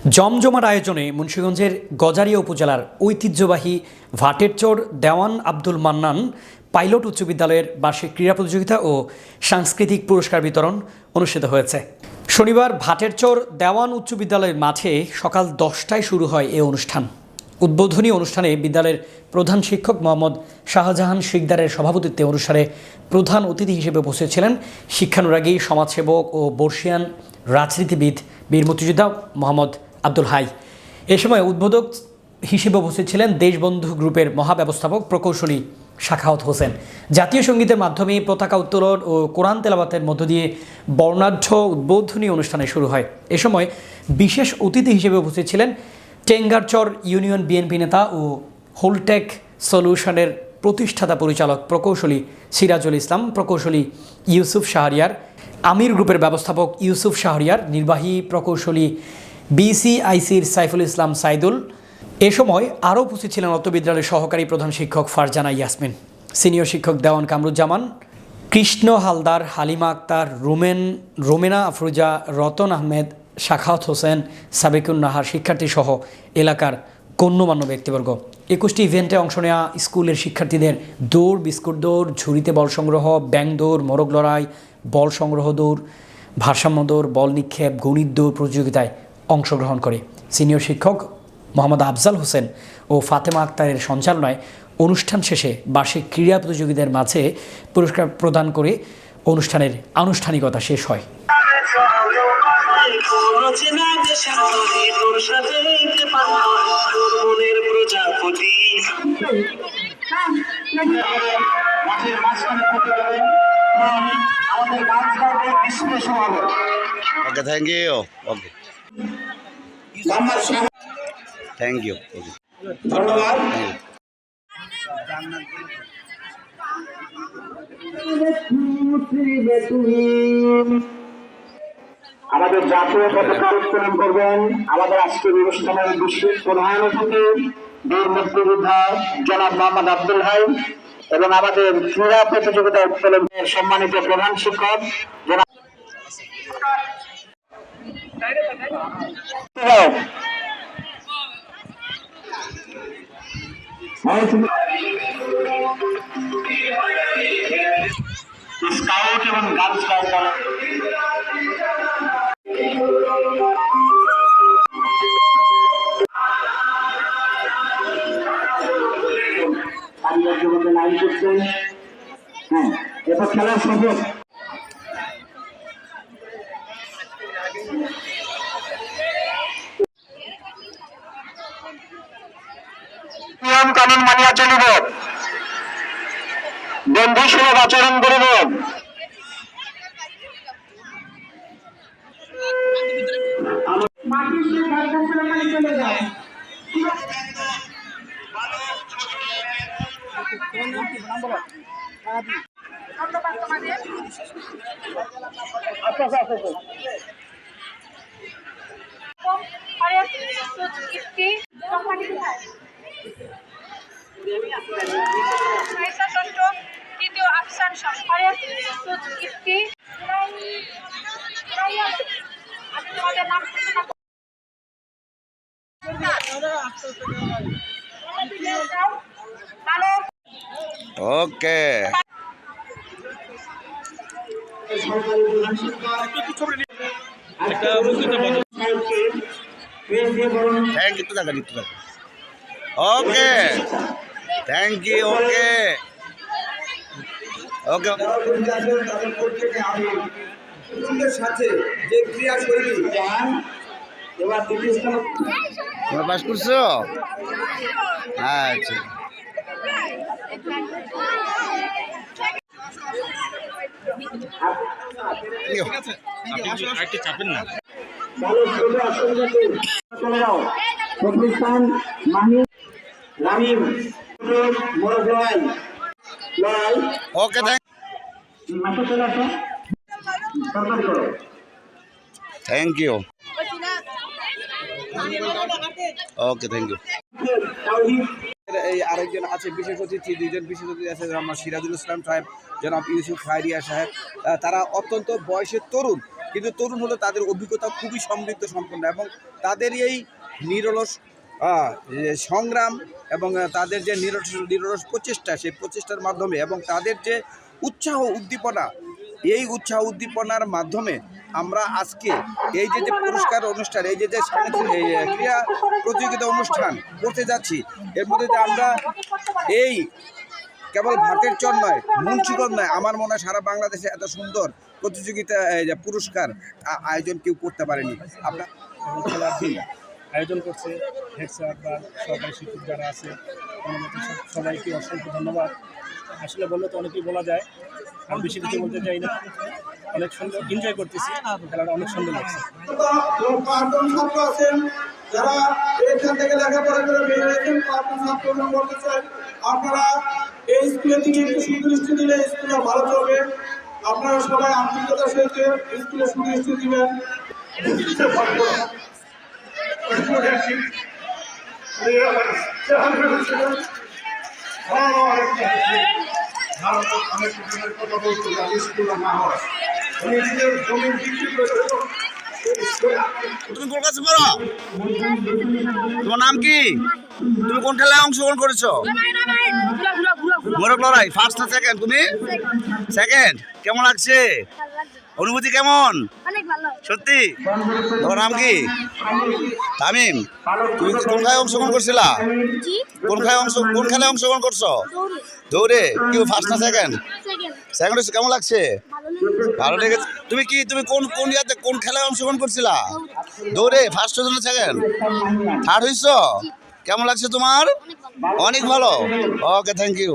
জমজমাট আয়োজনে মুন্সিগঞ্জের গজারিয়া উপজেলার ঐতিহ্যবাহী ভাটেরচর দেওয়ান আব্দুল মান্নান পাইলট উচ্চ বিদ্যালয়ের বার্ষিক ক্রীড়া প্রতিযোগিতা ও সাংস্কৃতিক পুরস্কার বিতরণ অনুষ্ঠিত হয়েছে। শনিবার ভাটেরচর দেওয়ান উচ্চ বিদ্যালয়ের মাঠে সকাল 10টায় শুরু হয় এ অনুষ্ঠান। উদ্বোধনী অনুষ্ঠানে বিদ্যালয়ের প্রধান শিক্ষক মোহাম্মদ শাহজাহান শিকদারের সভাপতিত্বে অনুষ্ঠানে প্রধান অতিথি হিসেবে উপস্থিত ছিলেন শিক্ষানুরাগী, সমাজসেবক ও বর্ষিয়ান রাজনীতিবিদ বীর মুক্তিযোদ্ধা মোহাম্মদ আব্দুল হাই। এ সময় উদ্বোধক হিসেবে উপস্থিত ছিলেন দেশবন্ধু গ্রুপের মহাব্যবস্থাপক প্রকৌশলী শাখাওয়াত হোসেন। জাতীয় সঙ্গীতের মাধ্যমে পতাকা উত্তোলন ও কোরআন তেলাওয়াতের মধ্য দিয়ে বর্ণাঢ্য উদ্বোধনী অনুষ্ঠানে শুরু হয়। এ সময় বিশেষ অতিথি হিসেবে উপস্থিত ছিলেন টেঙ্গারচর ইউনিয়ন বিএনপি নেতা ও হোলটেক সলিউশনের প্রতিষ্ঠাতা পরিচালক প্রকৌশলী সিরাজুল ইসলাম, প্রকৌশলী ইউসুফ শাহরিয়ার, আমির গ্রুপের ব্যবস্থাপক ইউসুফ শাহরিয়ার, নির্বাহী প্রকৌশলী বিসিআইসির সাইফুল ইসলাম সাইদুল। এ সময় আরও উপস্থিত ছিলেন অত্র বিদ্যালয়ের সহকারী প্রধান শিক্ষক ফারজানা ইয়াসমিন, সিনিয়র শিক্ষক দেওয়ান কামরুজ্জামান, কৃষ্ণ হালদার, হালিমা আক্তার, রোমেনা আফরুজা, রতন আহমেদ, শাখাওয়াত হোসেন, সাবেকুন নাহার শিক্ষার্থী সহ এলাকার গণ্যমান্য ব্যক্তিবর্গ। 21টি ইভেন্টে অংশ নেওয়া স্কুলের শিক্ষার্থীদের দৌড়, বিস্কুট দৌড়, ঝুড়িতে বল সংগ্রহ, ব্যাং দৌড়, মোরগ লড়াই, বল সংগ্রহ দৌড়, ভারসাম্য দৌড়, বল নিক্ষেপ, গণিত দৌড় প্রতিযোগিতায় অংশগ্রহণ করে। সিনিয়র শিক্ষক মোহাম্মদ আফজাল হোসেন ও ফাতেমা আক্তারের সঞ্চালনায় অনুষ্ঠান শেষে বার্ষিক ক্রীড়া প্রতিযোগীদের মাঝে পুরস্কার প্রদান করে অনুষ্ঠানের আনুষ্ঠানিকতা শেষ হয়। Okay, thank you. Okay. Thank you. ধন্যবাদ। আমাদের জাতীয় পতাকা উত্তোলন করবেন আমাদের আজকের অনুষ্ঠানের বিশেষ প্রধান অতিথি বীর মুক্তিযোদ্ধা জনাব মোহাম্মদ আব্দুল হাই এবং আমাদের ক্রীড়া প্রতিযোগিতা উত্তোলনের সম্মানিত প্রধান শিক্ষক জনাব স্কাউট এবং গার্ল স্কাউট লাইন করছেন। হ্যাঁ, এরপর খেলার সুযোগ নিয়ম কানুন মানিয়া চলিব, বন্ধু সুলভ আচরণ করিব, তৃতীয় আফসান আমি তোমাদের নাম Okay. Thank you. Okay. Thank you. Okay. Okay. সাথে যে ক্রিয়া শৈলী এবার তোমরা পাস করছো? আচ্ছা। চাপেন না। Okay, thank you. Okay, thank you. এই আরেকজন আছে বিশেষ অতিথি, দুইজন বিশেষ অতিথি আছে আমার সিরাজুল ইসলাম সাহেব, জনাব ইউসুফ খায়রিয়া সাহেব। তারা অত্যন্ত বয়সের তরুণ, কিন্তু তরুণ হলে তাদের অভিজ্ঞতা খুবই সমৃদ্ধ সম্পন্ন এবং তাদের এই নিরলস সংগ্রাম এবং তাদের যে নিরলস প্রচেষ্টা, সেই প্রচেষ্টার মাধ্যমে এবং তাদের যে উৎসাহ উদ্দীপনা, এই উৎসাহ উদ্দীপনার মাধ্যমে আমরা আজকে এই যে পুরস্কার অনুষ্ঠান, এই যে ক্রীড়া প্রতিযোগিতা অনুষ্ঠান করতে যাচ্ছি, এর মধ্যে যে আমরা এই কেবল ভাটের চর নয়, মুন্সিগঞ্জ নয়, আমার মনে হয় সারা বাংলাদেশে এত সুন্দর প্রতিযোগিতা পুরস্কার আয়োজন কেউ করতে পারেনি। আপনার খেলার দিন আয়োজন করছে হেড স্যার বা সরকারি শিক্ষক যারা আছে, সবাইকে অসংখ্য ধন্যবাদ। আসলে বললে তো অনেকেই বলা যায়, আমি বেশি কিছু বলতে চাই না। অনেক সুন্দর এনজয় করতেছি, খেলাটা অনেক সুন্দর লাগছে। ছাত্র আছেন যারা এখান থেকে লেখাপড়া করে বের হয়েছেন, ছাত্র বলতে চাই আপনারা এই স্কুলের দিকে একটু সুদৃষ্টি দিলে স্কুলে ভালো চলবে। আপনারা সবাই আন্তরিকতার সাথে স্কুলে সুদৃষ্টি দিবেন। তুমি কলকাতা পড়ো? তোমার নাম কি? তুমি কোন খেলায় অংশগ্রহণ করেছো? মোরগ লড়াই। ফার্স্ট না সেকেন্ড? তুমি সেকেন্ড। কেমন লাগছে? অনুভূতি কেমন? সত্যি? তোমার নাম কি? তামিম। তুমি কোন খেলায় অংশগ্রহণ করছিলা? কোন খেলায় অংশগ্রহণ করছো? দৌড়ে। কি ফার্স্ট না সেকেন্ড? সেকেন্ড হচ্ছে। কেমন লাগছে? ভালো লেগেছে। তুমি কোন খেলায় অংশগ্রহণ করছিলা? দৌড়ে। ফার্স্ট হয়েছো না সেকেন্ড? থার্ড হয়েছো? কেমন লাগছে তোমার? অনেক ভালো। ওকে, থ্যাংক ইউ।